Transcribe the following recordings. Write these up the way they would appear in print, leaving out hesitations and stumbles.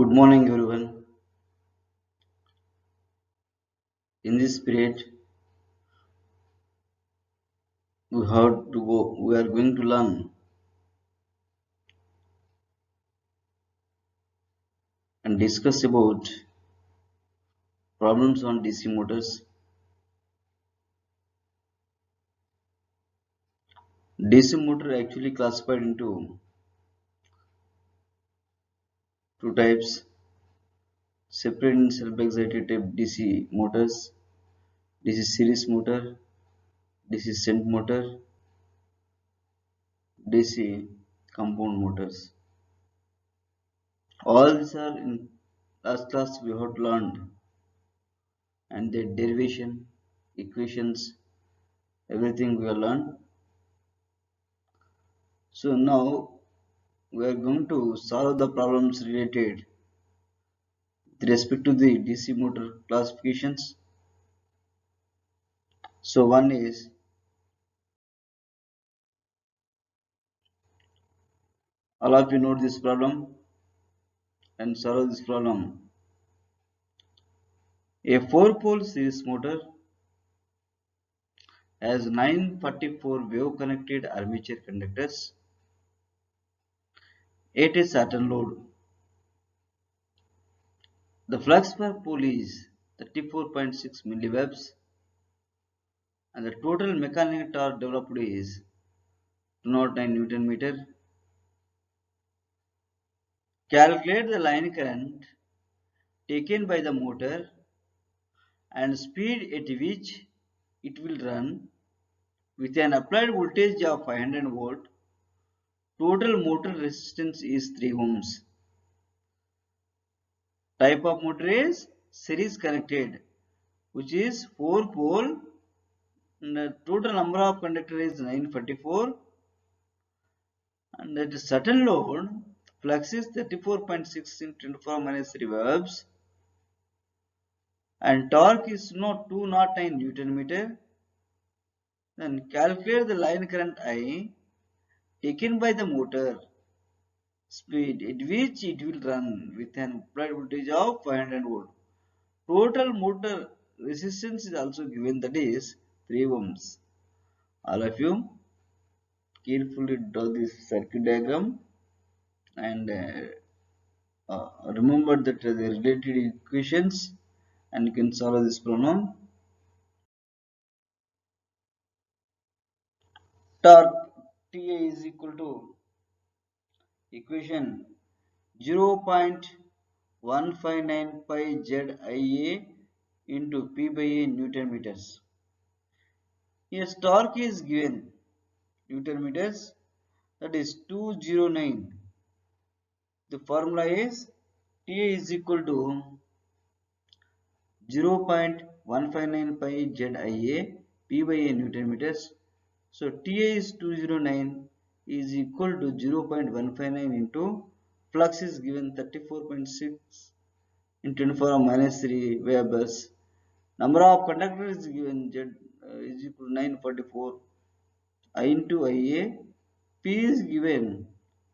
Good morning, everyone. In this period, we are going to learn and discuss about problems on DC motors. DC motor actually classified into two types: separate and self-excited type DC motors, DC series motor, DC shunt motor, DC compound motors. All these are in last class we have learned, and their derivation, equations, everything we have learned. So now we are going to solve the problems related with respect to the DC motor classifications. So one is, all of you note this problem and solve this problem. A 4-pole series motor has 944 wave connected armature conductors at a certain load. The flux per pole is 34.6 milliwebs and the total mechanical torque developed is 209 Newton meter. Calculate the line current taken by the motor and speed at which it will run with an applied voltage of 500 volt. Total motor resistance is 3 ohms. Type of motor is series connected, which is 4 pole, and the total number of conductors is 944, and at a certain load flux is 34.6 into 10 to the power minus 3 webs, and torque is not 209 Newton meter. Then calculate the line current I taken by the motor, speed at which it will run with an applied voltage of 500 volt. Total motor resistance is also given, that is 3 ohms. All of you carefully draw this circuit diagram and remember that the related equations, and you can solve this problem. Torque TA is equal to equation 0.159 pi ZIA into P by A Newton meters. Here torque is given Newton meters, that is 209. The formula is TA is equal to 0.159 pi ZIA P by A Newton meters. So TA is 209 is equal to 0.159 into flux is given 34.6 into 10 to the power minus 3 webers. Number of conductors is given Z is equal to 944. I into IA, P is given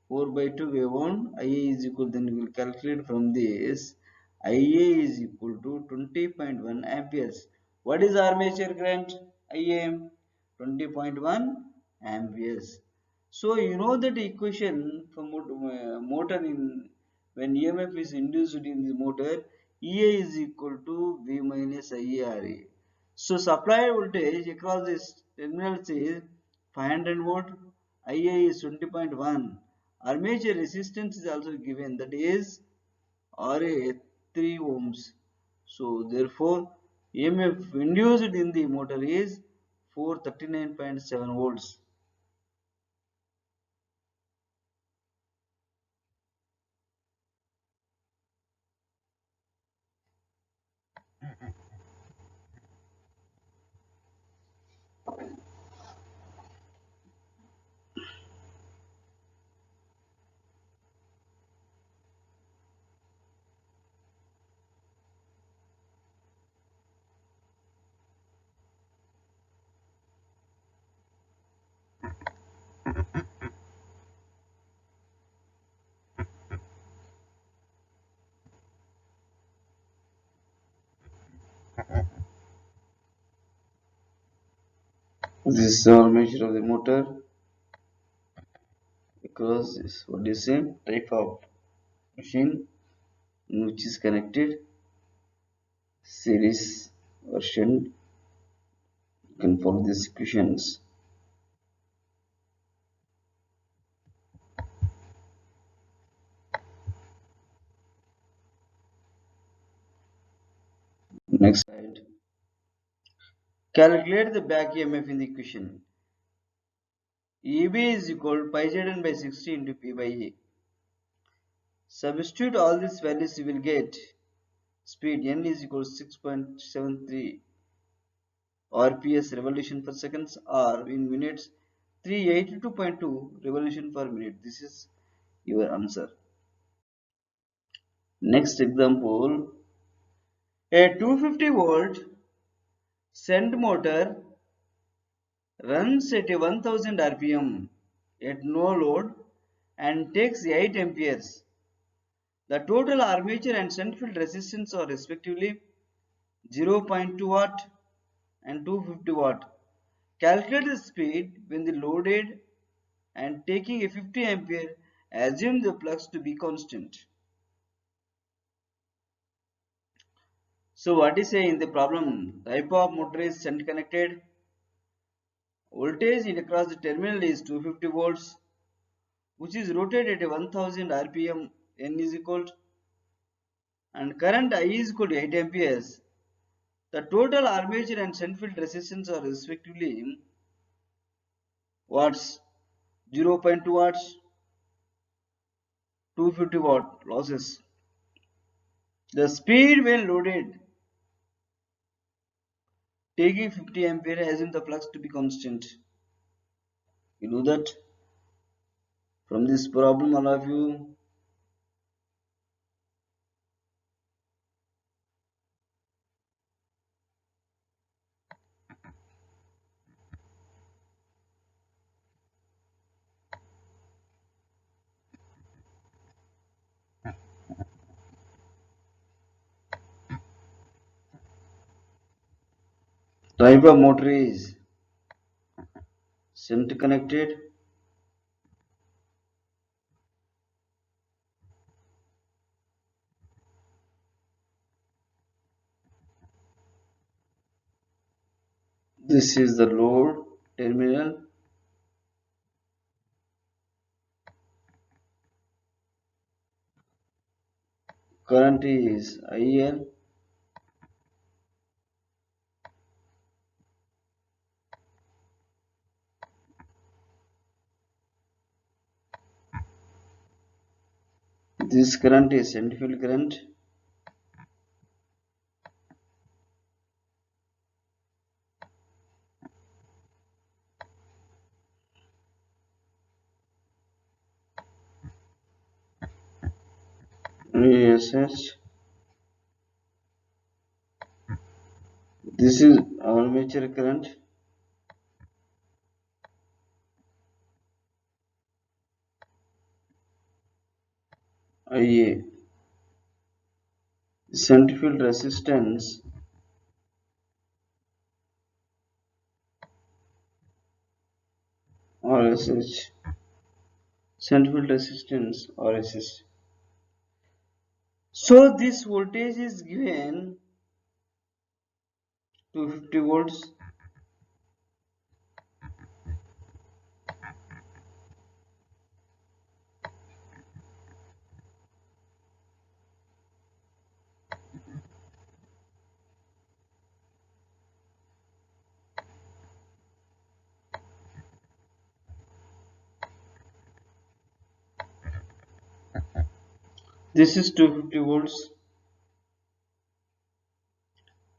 4 by 2 wave on, IA is equal, then we will calculate from this, IA is equal to 20.1 amperes. What is armature current? IA 20.1 amperes. So you know that equation for motor in when EMF is induced in the motor, EA is equal to V minus IARA. So supply voltage across this terminals is 500 volt, IA is 20.1. Armature resistance is also given, that is RA 3 ohms. So therefore EMF induced in the motor is 439.7 volts. This is our measure of the motor because this what is the type of machine which is connected series version. You can follow these equations. Next slide. Calculate the back EMF in the equation. EB is equal to pi Zn by 60 into P by A. Substitute all these values, you will get speed N is equal to 6.73 RPS revolution per seconds, or in minutes 382.2 revolution per minute. This is your answer. Next example, a 250 volt shunt motor runs at a 1000 rpm at no load and takes 8 amperes. The total armature and shunt field resistance are respectively 0.2 watt and 250 watt. Calculate the speed when the loaded and taking a 50 ampere. Assume the flux to be constant. So what is saying in the problem? Type of motor is shunt connected. Voltage in across the terminal is 250 volts, which is rotated at 1000 rpm. N is equal to, and current I is equal to 8 amperes. The total armature and shunt field resistance are respectively watts, 0.2 watts, 250 watt losses. The speed when loaded taking 50 ampere, assume the flux to be constant. You know that from this problem, all of you. Type of motor is shunt connected. This is the load terminal. Current is IL. This current is shunt field current. VSH. This is armature current. IA. Shunt field resistance RSH. Shunt field resistance RSH. So this voltage is given 250 volts. This is 250 volts.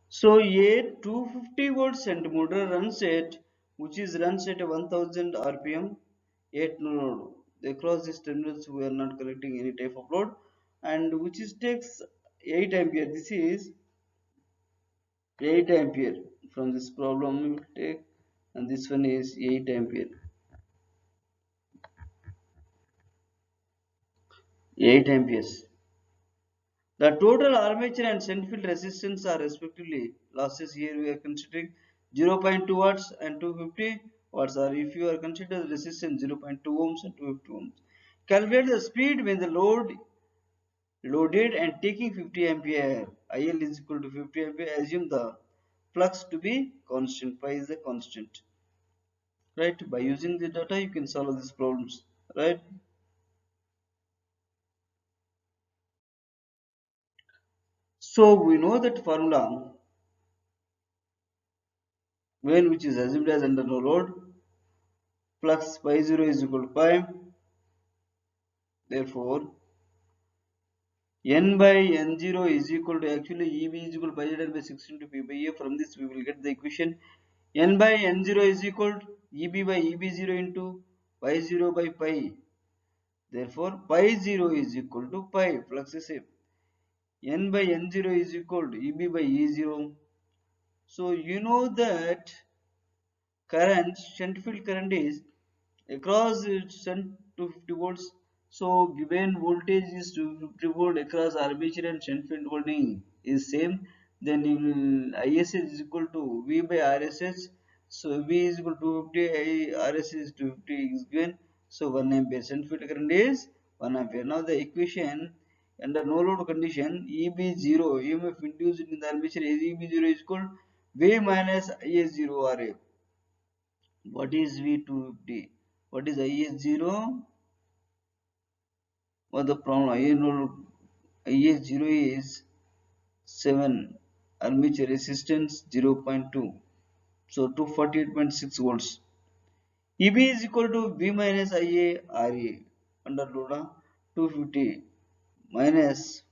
So a 250 volt shunt motor runs at runs at 1000 rpm at no load. Across these terminals we are not collecting any type of load, and which is takes 8 ampere. This is 8 ampere. From this problem we will take, and this one is 8 ampere. 8 amperes. The total armature and shunt field resistance are respectively losses. Here we are considering 0.2 watts and 250 watts, or if you are consider the resistance 0.2 ohms and 250 ohms. Calculate the speed when the loaded and taking 50 ampere. IL is equal to 50 ampere. Assume the flux to be constant. Pi is the constant. Right? By using the data, you can solve these problems. Right? So we know that formula when which is assumed as under no load, flux pi 0 is equal to pi. Therefore, n by n0 is equal to, actually EB is equal to pi z by 6 into P by A. From this we will get the equation n by n0 is equal to EB by EB0 into pi 0 by pi. Therefore, pi 0 is equal to pi, flux is same. N by n0 is equal to EB by E0. So you know that current, shunt field current is across shunt 250 volts. So given voltage is 250 volt across armature and shunt field holding is same, then you will ISS is equal to V by RSS. So V is equal to 250, RSS is 250 is given. So 1 ampere shunt field current is 1 ampere. Now the equation under no load condition, EB0 EMF induced in the armature is EB0 is equal to V minus IS0 RA. What is V250? What is IS0? What the problem? IS0 is 7, armature resistance 0.2, so 248.6 volts. EB is equal to V minus IA RA under load 250 minus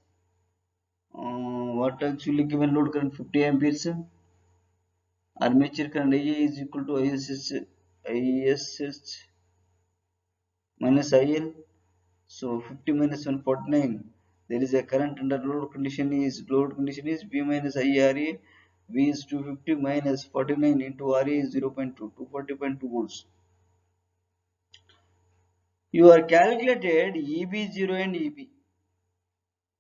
what actually given load current 50 amperes. Armature current IA is equal to ISS minus IL. So 50 minus 149, there is a current under load condition is V minus IRA. V is 250 minus 49 into RA is 0.2, 240.2 volts. You are calculated EB0 and EB.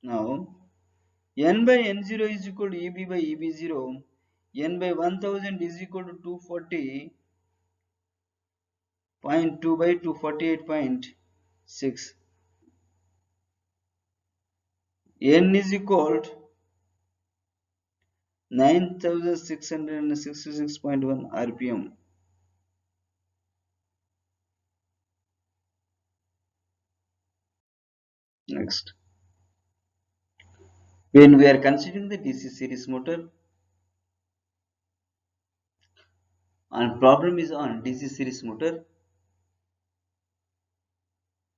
Now N by N0 is equal to EB by EB0. N by 1000 is equal to 240.2 by 248.6. N is equal to 9666.1 RPM. Next, when we are considering the DC series motor, and problem is on DC series motor,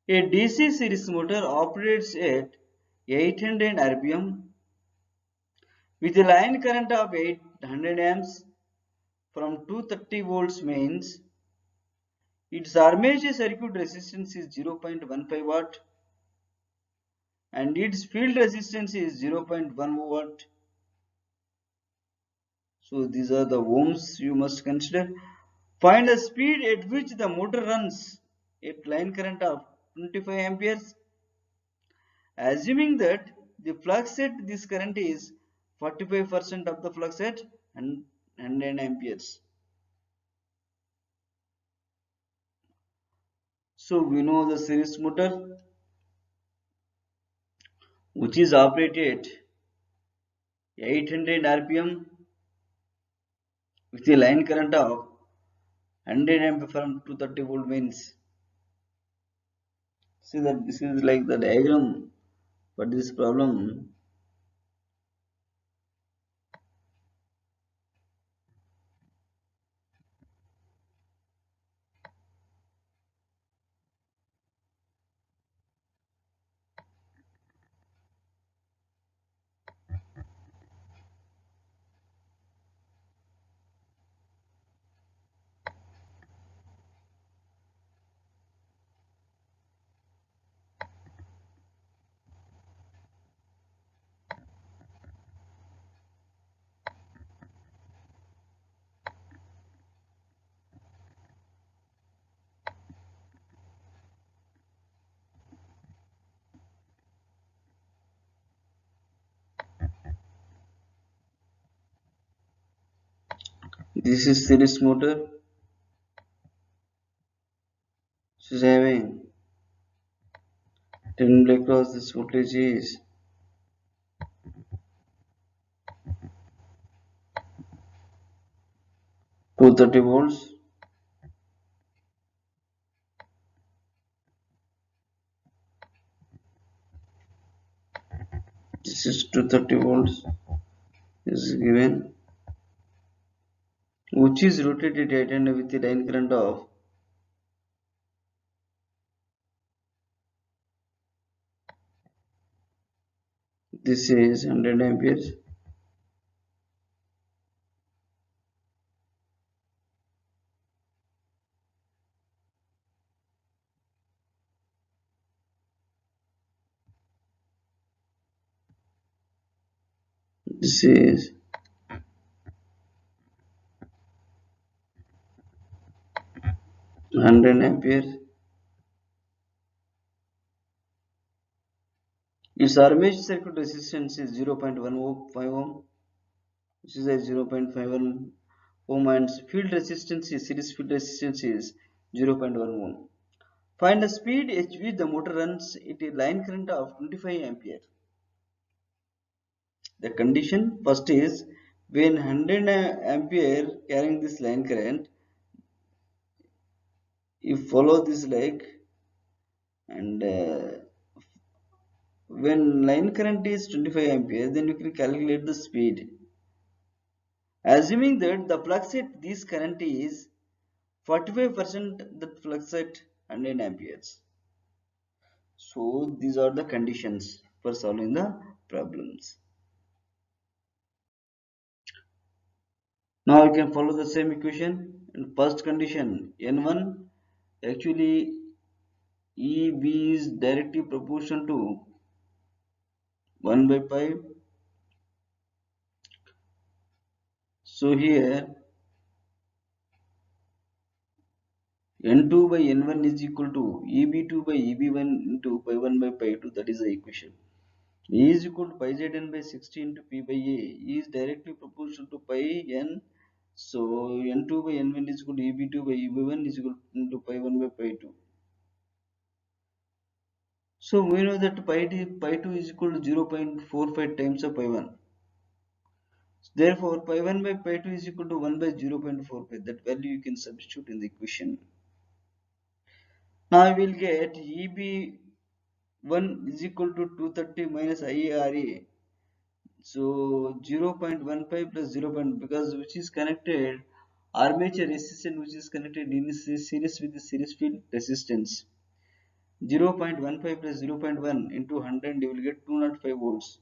a DC series motor operates at 800 RPM with a line current of 800 amps from 230 volts mains. Its armature circuit resistance is 0.15 watt and its field resistance is 0.1 watt. So these are the ohms you must consider. Find the speed at which the motor runs at line current of 25 amperes. Assuming that the flux at this current is 45% of the flux at 100 amperes. So we know the series motor which is operated 800 RPM with a line current of 100 ampere from 230 volt mains. See that this is like the diagram for this problem. This is series motor. This is having 10 across. This voltage is 230 volts. This is 230 volts is given, which is rotated at and with the line current of this is 100 amperes. This is 100 amperes. Its armature circuit resistance is 0.105 ohm, which is a 0.51 ohm, and field resistance is series field resistance is 0.1 ohm. Find the speed at which the motor runs at a line current of 25 ampere. The condition first is when 100 ampere carrying this line current, you follow this leg, and when line current is 25 ampere, then you can calculate the speed. Assuming that the flux at this current is 45% the flux at 100 amperes. So these are the conditions for solving the problems. Now you can follow the same equation. In first condition, N1 actually EB is directly proportional to 1 by pi. So here N2 by N1 is equal to EB2 by EB1 into pi 1 by pi 2. That is the equation. E is equal to pi zn by 60 into P by A. E is directly proportional to pi n. So N2 by N1 is equal to EB2 by EB1 is equal to pi 1 by pi 2. So we know that pi 2 is equal to 0.45 times of pi 1. Therefore, pi 1 by pi 2 is equal to 1 by 0.45. That value you can substitute in the equation. Now I will get EB1 is equal to 230 minus IARA. So 0.15 plus 0. Because which is connected armature resistance, which is connected in series with the series field resistance. 0.15 plus 0.1 into 100, you will get 205 volts.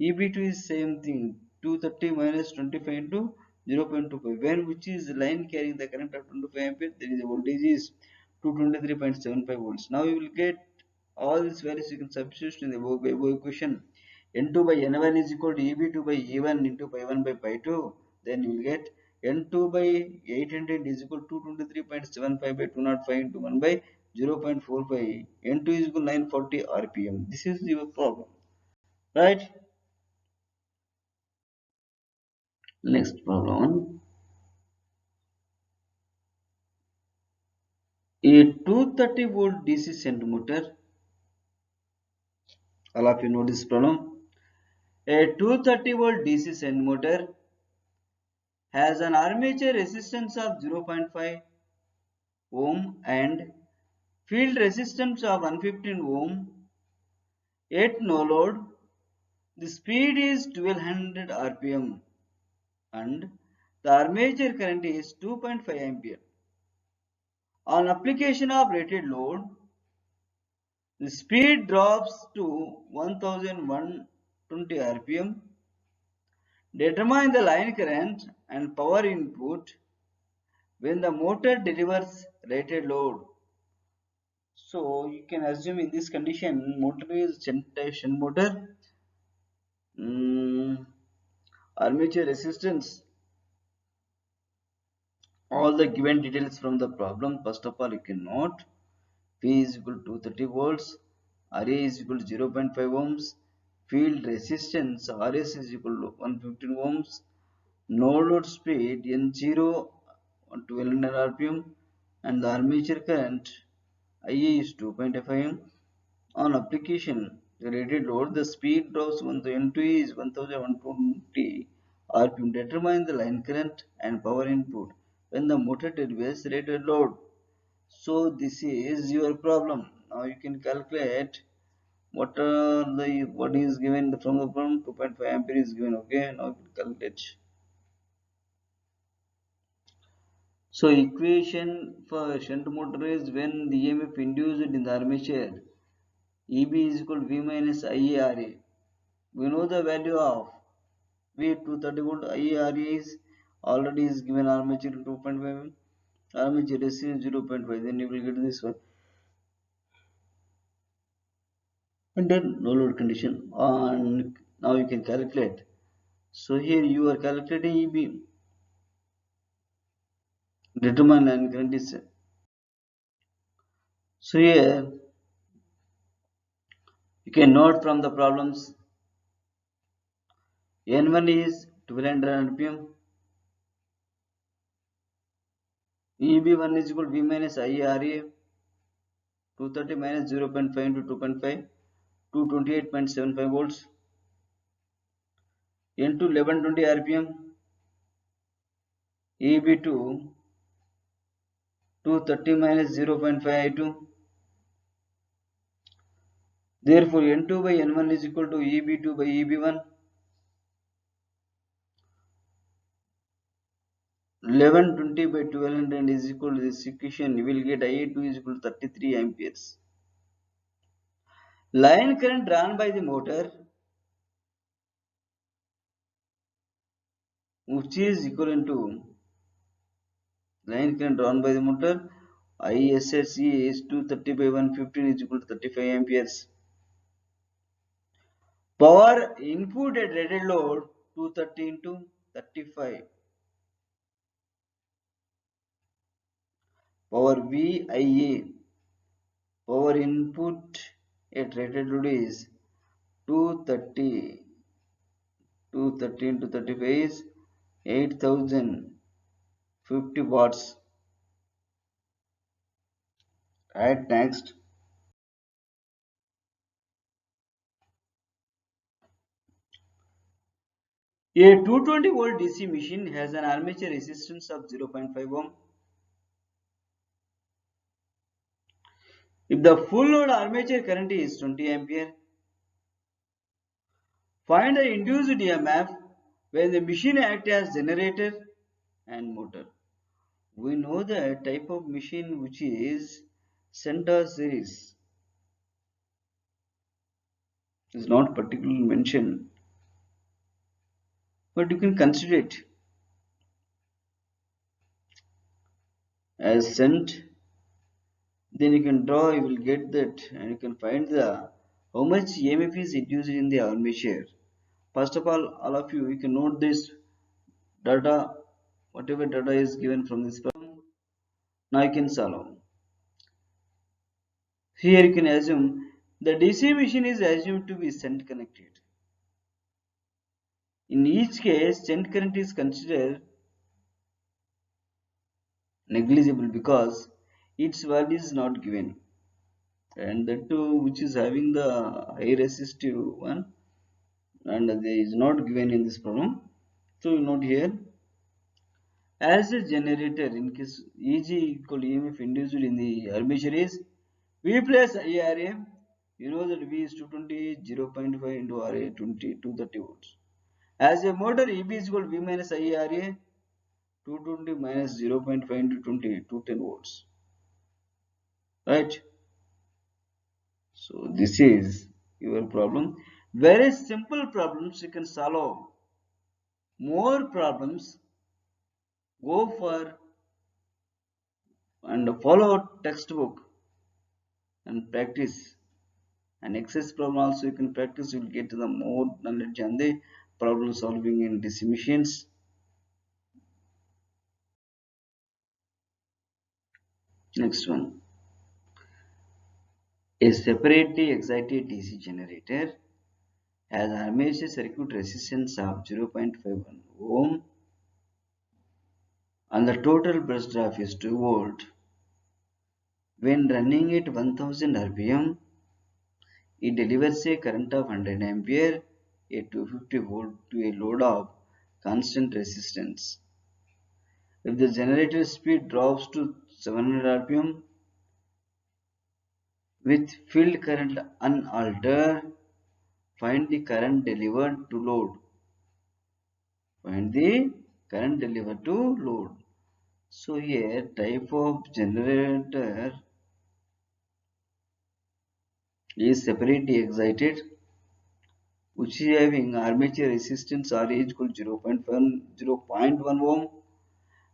EB2 is same thing, 230 minus 25 into 0.25. When which is line carrying the current of 25 ampere, there is a voltage is 223.75 volts. Now you will get all these values, you can substitute in the above equation. N2 by N1 is equal to EB2 by E1 into pi 1 by pi 2. Then you will get N2 by 800 is equal to 223.75 by 205 into 1 by 0.45. N2 is equal to 940 RPM. This is your problem, right? Next problem. A 230 volt DC shunt motor. All of you know this problem. A 230 volt DC shunt motor has an armature resistance of 0.5 ohm and field resistance of 115 ohm at no load. The speed is 1200 rpm and the armature current is 2.5 ampere. On application of rated load, the speed drops to 1120 rpm. Determine the line current and power input when the motor delivers rated load. So you can assume in this condition motor is shunt motor, armature resistance, all the given details from the problem. First of all, you can note P is equal to 230 volts, RA is equal to 0.5 ohms, field resistance RS is equal to 115 ohms. no load speed N0 on 1200 rpm, and the armature current IA is 2.5. On application the rated load, the speed drops when the N2 is 1120 rpm. Determine the line current and power input when the motor delivers rated load. So this is your problem. Now you can calculate what is given from the problem. 2.5 ampere is given. Okay, now you can calculate. So equation for shunt motor is when the EMF induced in the armature EB is equal to V minus IARA. We know the value of V 230 volt. IARA is already is given armature 2.5, armature resistance 0.5. Then you will get this one. And then no load condition. And now you can calculate. So here you are calculating EB. Determine line current is. So here you can note from the problems. N1 is 1200 rpm. EB1 is equal to V minus IARA. 230 minus 0.5 into 2.5, 228.75 volts. N2 1120 rpm. EB2 230 minus 0.5 I2. Therefore N2 by N1 is equal to EB2 by EB1. 1120 by 1200 is equal to this equation. You will get IA2 is equal to 33 amperes. Line current drawn by the motor, which is equivalent to line current drawn by the motor, ISSE is 230 by 115 is equal to 35 amperes. Power input at rated load 230 into 35. Power VIA, power input at rated load is 230 into 35 is 8050 watts. Right, next. A 220 volt DC machine has an armature resistance of 0.5 ohm. If the full load armature current is 20 ampere, find the induced EMF when the machine acts as generator and motor. We know the type of machine which is center series. It is not particularly mentioned, but you can consider it as sent. Then you can draw, you will get that, and you can find the how much EMF is induced in the armature. First of all of you can note this data, whatever data is given from this problem. Now you can solve. Here you can assume the DC machine is assumed to be shunt connected. In each case, shunt current is considered negligible because its value is not given, and that too which is having the high resistive one, and there is not given in this problem. So you note here as a generator in case EG equal to EMF induced in the armature is V plus IRA. You know that V is 220, 0.5 into RA 20, 230 volts. As a motor, EB is equal to V minus IRA 220 minus 0.5 into 20, 210 volts. Right? So this is your problem. Very simple problems you can solve. More problems, go for and follow textbook and practice. And exercise problem also you can practice. You will get the more knowledge on the problem solving in DC machines. Next one. A separately excited DC generator has armature circuit resistance of 0.51 ohm and the total brush drop is 2 volt. When running at 1000 rpm, it delivers a current of 100 ampere at 250 volt to a load of constant resistance. If the generator speed drops to 700 rpm with field current unaltered, find the current delivered to load. Find the current delivered to load. So here type of generator is separately excited, which is having armature resistance Ra equal to 0.1 ohm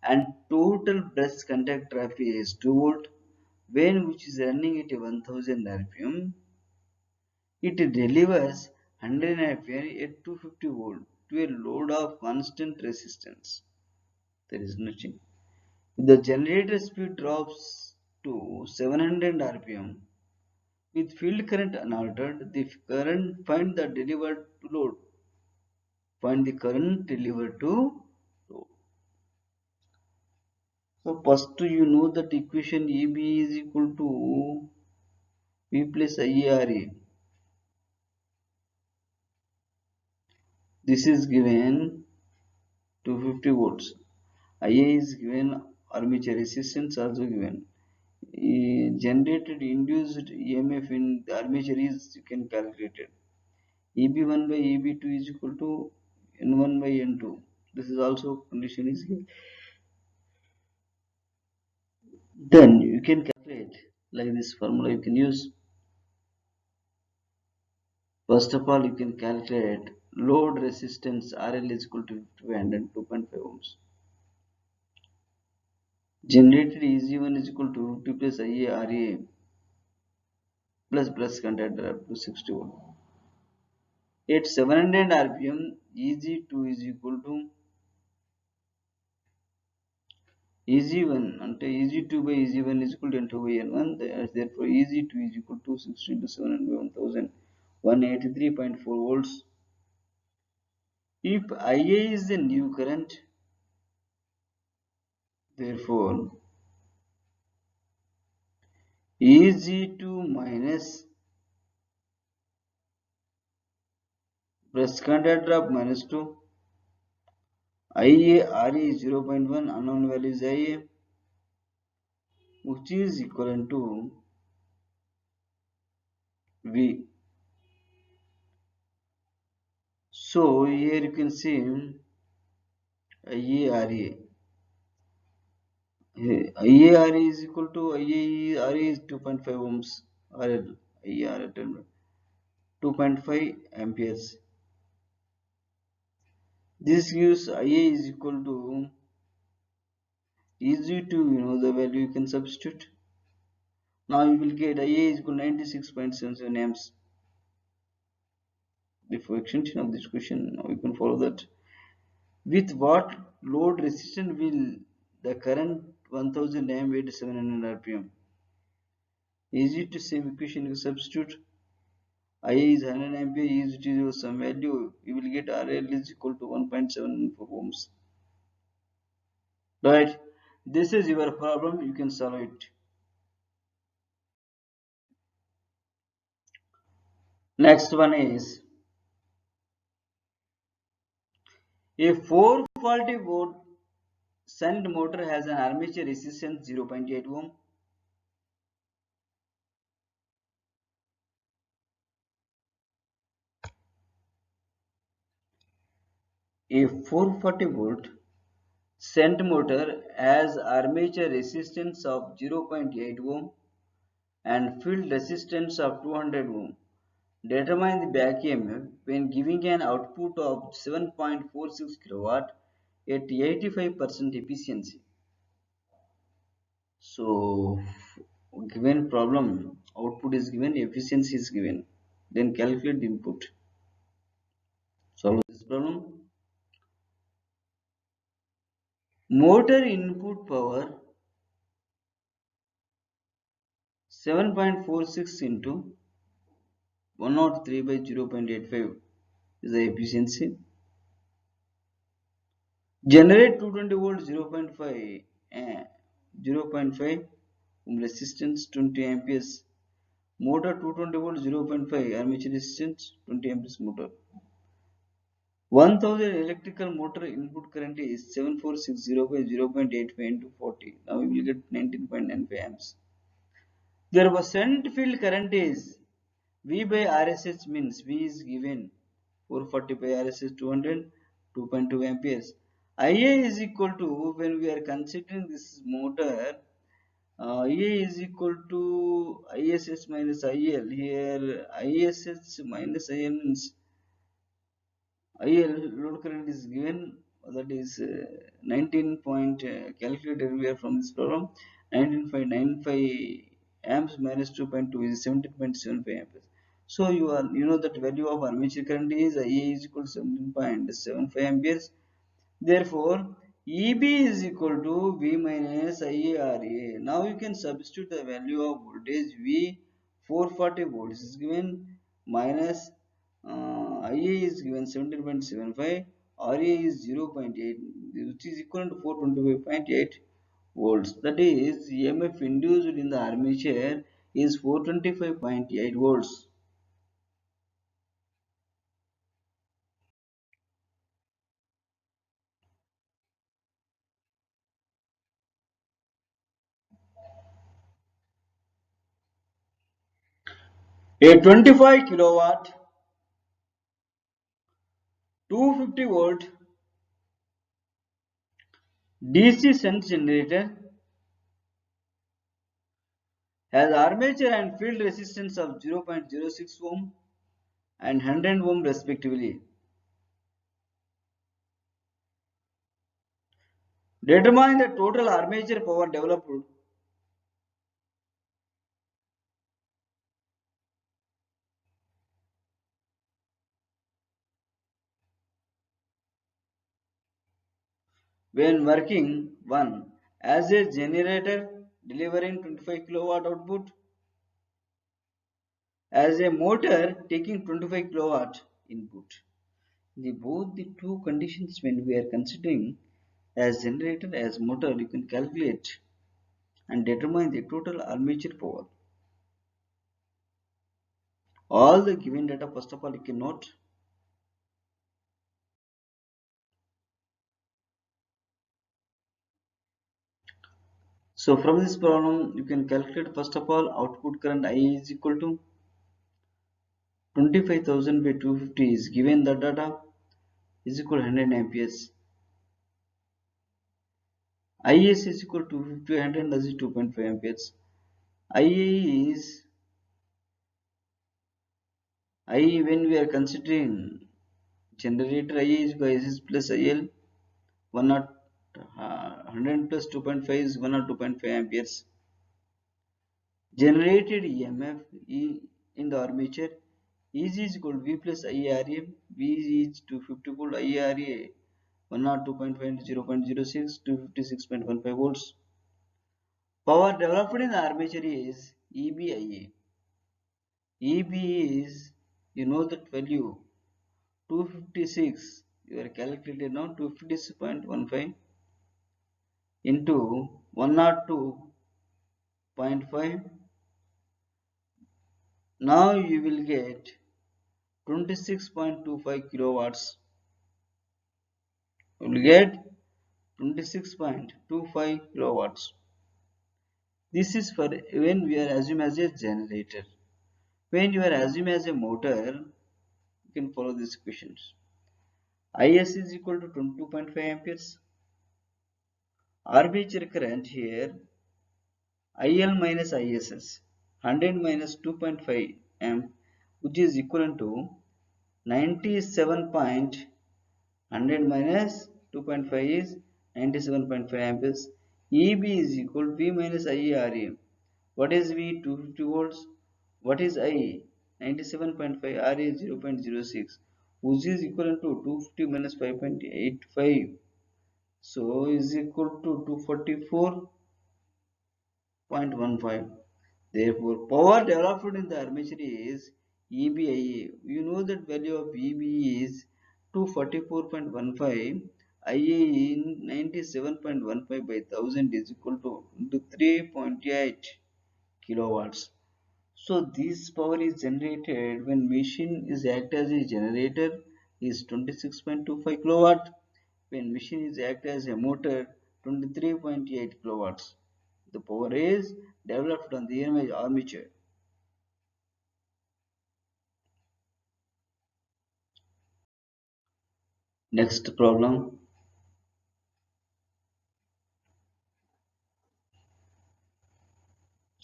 and total brush contact traffic is 2 volt. When which is running at 1000 rpm, it delivers 100 ampere at 250 volt to a load of constant resistance. There is nothing. If the generator speed drops to 700 rpm with field current unaltered, the current find the delivered to load. Find the current delivered to load. So first you know that equation EB is equal to V plus IARA. This is given 250 volts. IA is given, armature resistance also given. Generated induced EMF in the armature is you can calculate it. EB1 by EB2 is equal to N1 by N2. This is also condition is given. Then you can calculate like this formula you can use. First of all, you can calculate load resistance RL is equal to 2.5 ohms. Generated EG1 is equal to 50 plus IA RA plus conductor up to 60 volt. At 700 rpm, EG2 is equal to EG1 and EG2 by EG1 is equal to N2 by N1. Therefore, EG2 is equal to 60 into 700 by 1000, 183.4 volts. If IA is the new current, therefore EG2 minus brush contact drop minus 2, IA RE is 0.1, unknown value is IA, which is equivalent to V. So here you can see IARA. IARA is equal to IARA is 2.5 ohms RL. IARA 2.5 amperes. This gives IA is equal to EG2, you know the value you can substitute. Now you will get IA is equal to 96.77 amps. Before extension of this question, now you can follow that. With what load resistance will the current 1000 amp at 700 rpm? Easy to same equation you substitute. IA is 100 ampere, is to some value, you will get RL is equal to 1.74 ohms. Right? This is your problem, you can solve it. Next one is a 440 volt shunt motor has an armature resistance 0.8 ohm. A 440 volt shunt motor has armature resistance of 0.8 ohm and field resistance of 200 ohm. Determine the back EMF when giving an output of 7.46 kilowatt at 85% efficiency. So, given problem, output is given, efficiency is given. Then calculate the input. Solve this problem. Motor input power 7.46 into 103 by 0.85 is the efficiency. Generate 220 volt 0.5 uh, 0.5 resistance 20 amperes. Motor 220 volt 0.5 armature resistance 20 amperes motor. 1000 electrical motor input current is 7460 by 0.85 into 40. Now we will get 19.95 amps. There was sent field current is V by RSH means V is given 440 by RSH 200 2.2 amperes. IA is equal to, when we are considering this motor, IA is equal to ISS minus IL. Here ISS minus IL means IL load current is given, that is 19 point calculated we are from this problem, 19.95 amps minus 2.2 is 17.75 amperes. So you know that value of armature current is IA is equal to 17.75 amperes. Therefore, EB is equal to V minus IARA. Now you can substitute the value of voltage V 440 volts is given, minus IA is given 17.75, RA is 0.8, which is equal to 425.8 volts. That is, EMF induced in the armature is 425.8 volts. A 25 kilowatt 250 volt DC shunt generator has armature and field resistance of 0.06 ohm and 100 ohm respectively. Determine the total armature power developed when working 1 as a generator delivering 25 kilowatt output, as a motor taking 25 kilowatt input. Both the two conditions, when we are considering as generator as motor, you can calculate and determine the total armature power. All the given data, first of all, you can note. So from this problem, you can calculate first of all output current I is equal to 25,000 by 250 is given the data is equal to 100 amperes. IS is equal to 50 100, that is 2.5 amperes. IA is I, when we are considering generator, IA is equal to IS plus IL 100 plus 2.5 is 102.5 amperes. Generated EMF in the armature is equal to V plus IRA. V is 250 volt, IRA 102.5 0.06 256.15 volts. Power developed in the armature is EBIA. EB is, you know that value, 256. You are calculated now, 256.15 into 102.5. Now you will get 26.25 kilowatts. You will get 26.25 kilowatts. This is for when we are assumed as a generator. When you are assumed as a motor, you can follow these equations. IS is equal to 22.5 amperes. Armature current here, IL minus ISS, 100 minus 2.5 amp, which is equivalent to 97.100 minus 2.5 is 97.5 amperes. EB is equal to V minus IRA. What is V? 250 volts. What is I? 97.5, RA 0.06, which is equivalent to 250 minus 5.85. So is equal to 244.15. Therefore, power developed in the armature is EBIA. You know that value of EB is 244.15. Ia in 97.15 by 1000 is equal to 3.8 kilowatts. So this power is generated when machine is act as a generator is 26.25 kilowatt. When machine is act as a motor 23.8 kilowatts. The power is developed on the EMI armature. Next problem.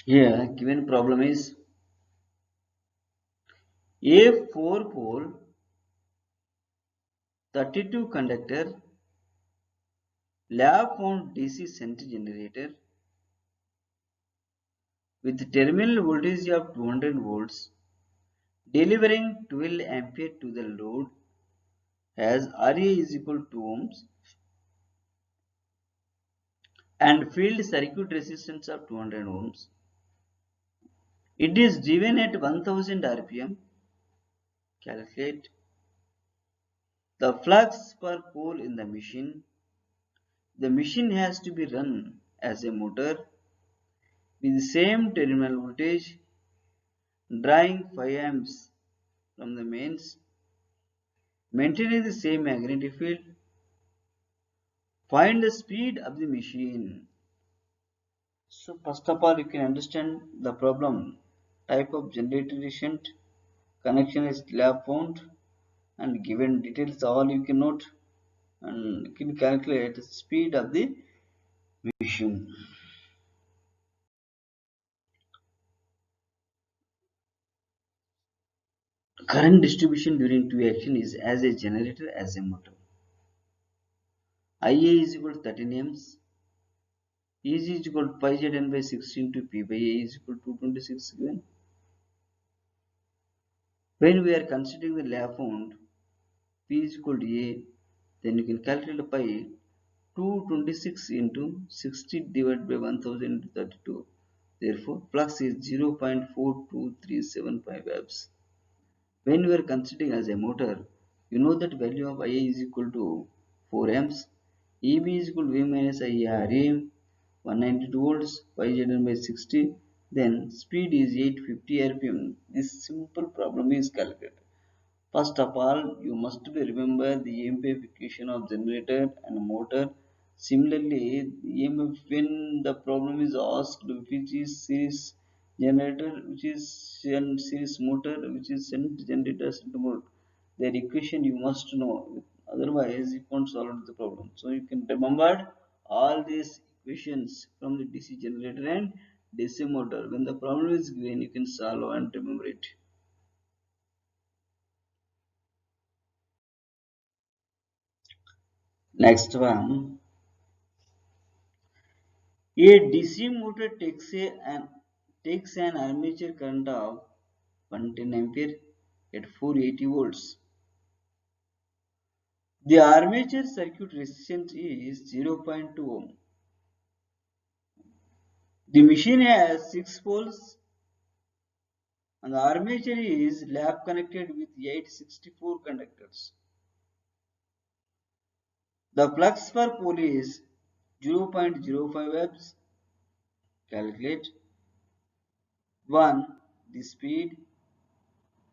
Here given problem is a 4 pole 32 conductor lab wound DC center generator with terminal voltage of 200 volts delivering 12 ampere to the load has RA is equal to ohms and field circuit resistance of 200 ohms. It is driven at 1000 rpm. Calculate the flux per pole in the machine. The machine has to be run as a motor with the same terminal voltage, drawing 5 amps from the mains, maintaining the same magnetic field. Find the speed of the machine. So first of all, you can understand the problem. Type of generator is shunt, connection is lap wound, and given details all you can note and you can calculate the speed of the machine. Current distribution during two action is as a generator as a motor. Ia is equal to 13 amps. E is equal to pi z n by 16 to P by A is equal to 226 given. When we are considering the lap wound, P is equal to A, then you can calculate pi 226 into 60 divided by 1000 into 32. Therefore, flux is 0.42375 amps. When we are considering as a motor, you know that value of Ia is equal to 4 amps. EB is equal to V minus IA RAM, 192 volts, pi z by 60. Then speed is 850 rpm. This simple problem is calculated. First of all, you must be remember the EMF equation of generator and motor. Similarly, the EMF when the problem is asked which is series generator, which is series motor, which is shunt generator, shunt motor, their equation you must know. Otherwise, you can't solve the problem. So you can remember all these equations from the DC generator and DC motor. When the problem is given, you can solve and remember it. Next one. A DC motor takes an armature current of 110 ampere at 480 volts. The armature circuit resistance is 0.2 ohm. The machine has 6 poles and the armature is lap connected with 864 conductors. The flux per pole is 0.05 amps. Calculate 1. The speed.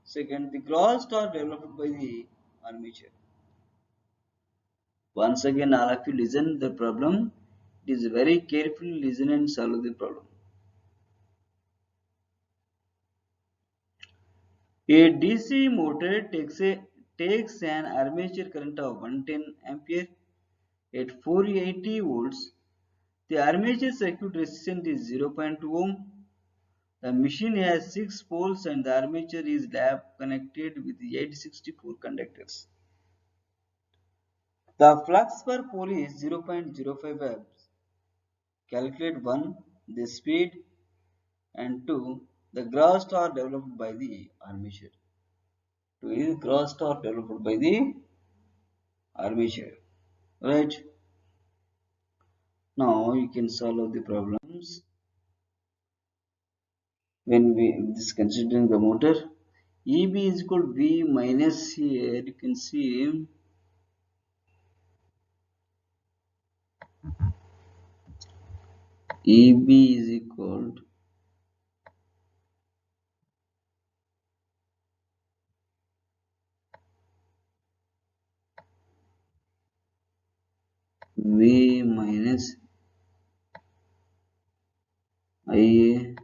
Second, the gross torque developed by the armature. Once again, all of you listen the problem. It is very carefully listen and solve the problem. A DC motor takes an armature current of 110 ampere at 480 volts. The armature circuit resistance is 0.2 ohm. The machine has 6 poles and the armature is lap connected with 864 conductors. The flux per pole is 0.05 amps. Calculate 1. The speed and 2. The gross torque developed by the armature. 2 is gross torque developed by the armature. Right? Now you can solve the problems when we this considering the motor. EB is equal to V minus here you can see EB is equal to V minus IA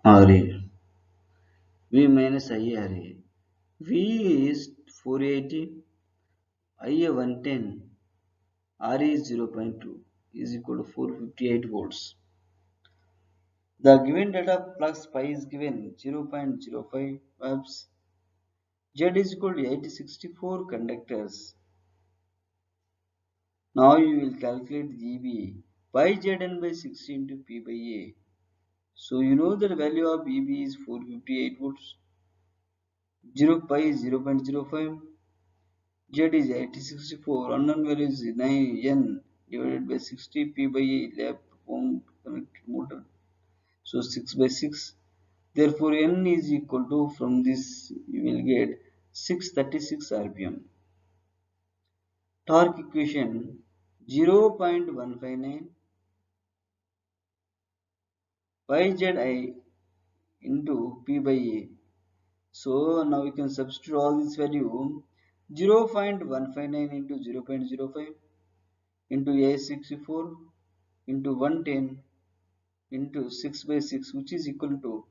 RA. V minus IA RA. V is 480, IA 110, RA is 0.2 is equal to 458 volts. The given data flux pi is given 0.05 amps. Z is equal to 864 conductors. Now you will calculate the EB. Pi Zn by 60 into P by A. So you know that the value of EB is 458 volts. 0 pi is 0.05. Z is 864. Unknown value is 9 N divided by 60 P by A lap pump connected motor. So 6 by 6. Therefore N is equal to, from this you will get 636 rpm. Torque equation 0.159 pi Zi into P by A. So now we can substitute all this value. 0.159 into 0.05 into A64 into 110 into 6 by 6, which is equal to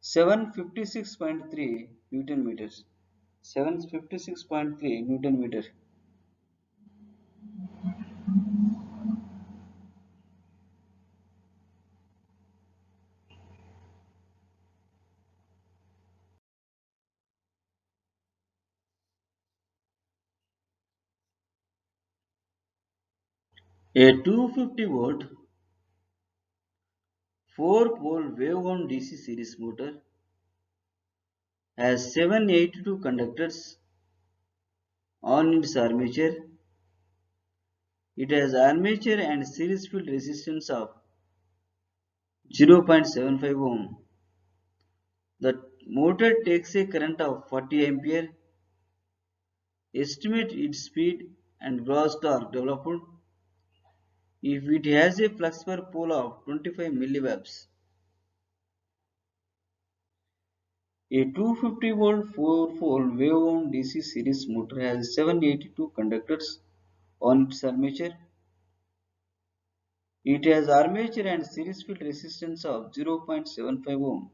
756.3 Newton meters. 756.3 Newton meter. A 250 volt 4 pole wave-wound DC series motor has 782 conductors on its armature. It has armature and series field resistance of 0.75 ohm. The motor takes a current of 40 ampere. Estimate its speed and gross torque developed if it has a flux per pole of 25 milliwatts. A 250 volt 4-pole wave-wound DC series motor has 782 conductors on its armature. It has armature and series field resistance of 0.75 ohm.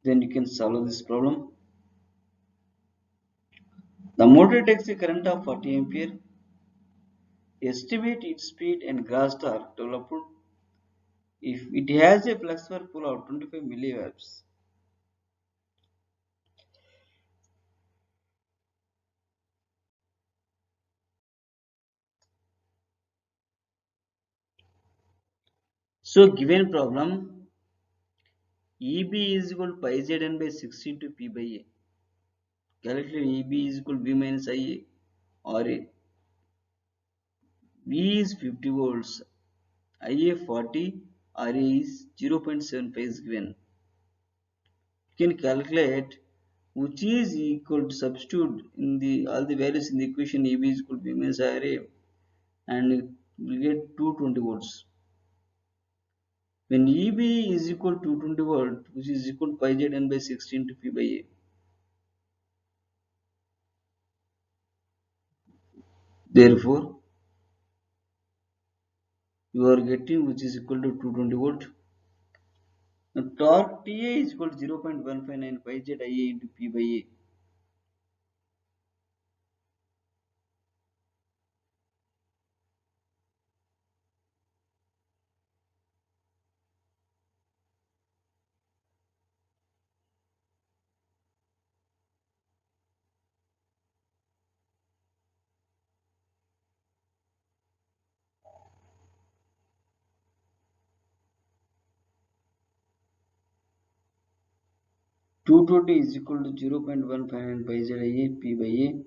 Then you can solve this problem. The motor takes a current of 40 ampere. Estimate its speed and gross torque developed if it has a flux per pole of 25 milliwatts. So given problem, EB is equal to pi Zn by 60 into P by A. Calculate EB is equal to V minus IA or A. V is 50 volts, IA 40, RA is 0.75 is given. You can calculate which is equal to, substitute in the all the values in the equation. EB is equal to V minus RA and we get 220 volts. When EB is equal to 220 volt, which is equal to pi Zn by 16 to P by A. Therefore, you are getting which is equal to 220 volt. Now torque TA is equal to 0.159 pi Z IA into P by A. Two twenty is equal to 0.159 pi Z IA P by A,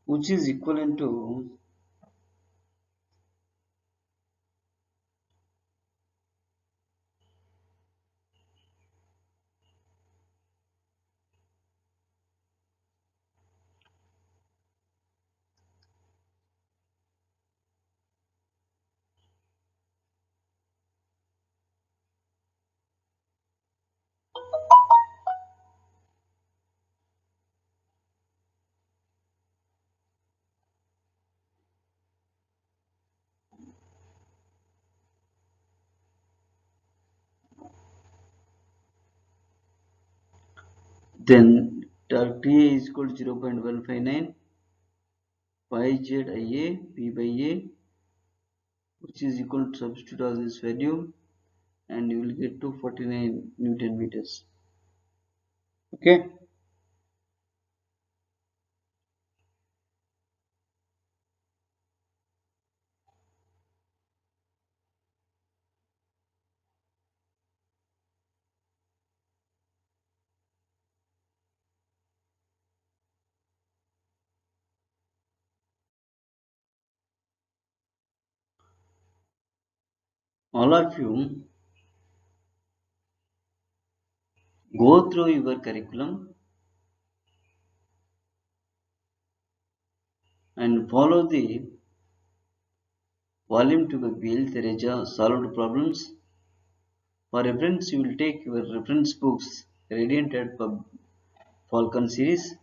which is equivalent to then torque TA is equal to 0.159 pi ZIA P by A, which is equal to substitute all this value and you will get to 49 Newton meters. Okay. All of you go through your curriculum and follow the volume to BL Tereja solved problems. For reference, you will take your reference books Radiant at Falcon series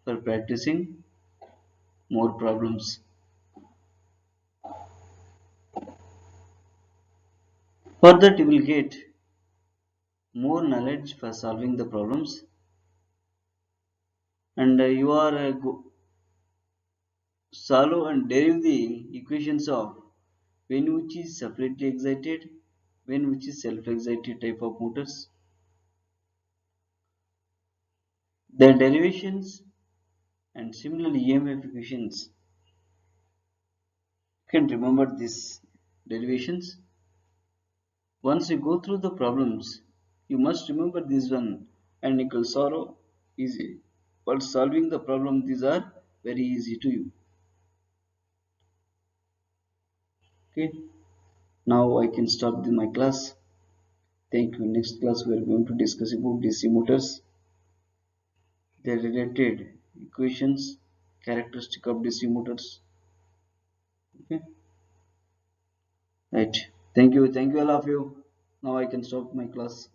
for practicing more problems. For that, you will get more knowledge for solving the problems, and you are solve and derive the equations of when which is separately excited, when which is self-excited type of motors, the derivations, and similarly EMF equations. You can remember these derivations. Once you go through the problems, you must remember this one and you can solve easy. While solving the problem, these are very easy to you. Okay. Now I can stop my class. Thank you. Next class we are going to discuss about DC motors, the related equations, characteristic of DC motors. Okay. Right. Thank you. Thank you all of you. Now I can stop my class.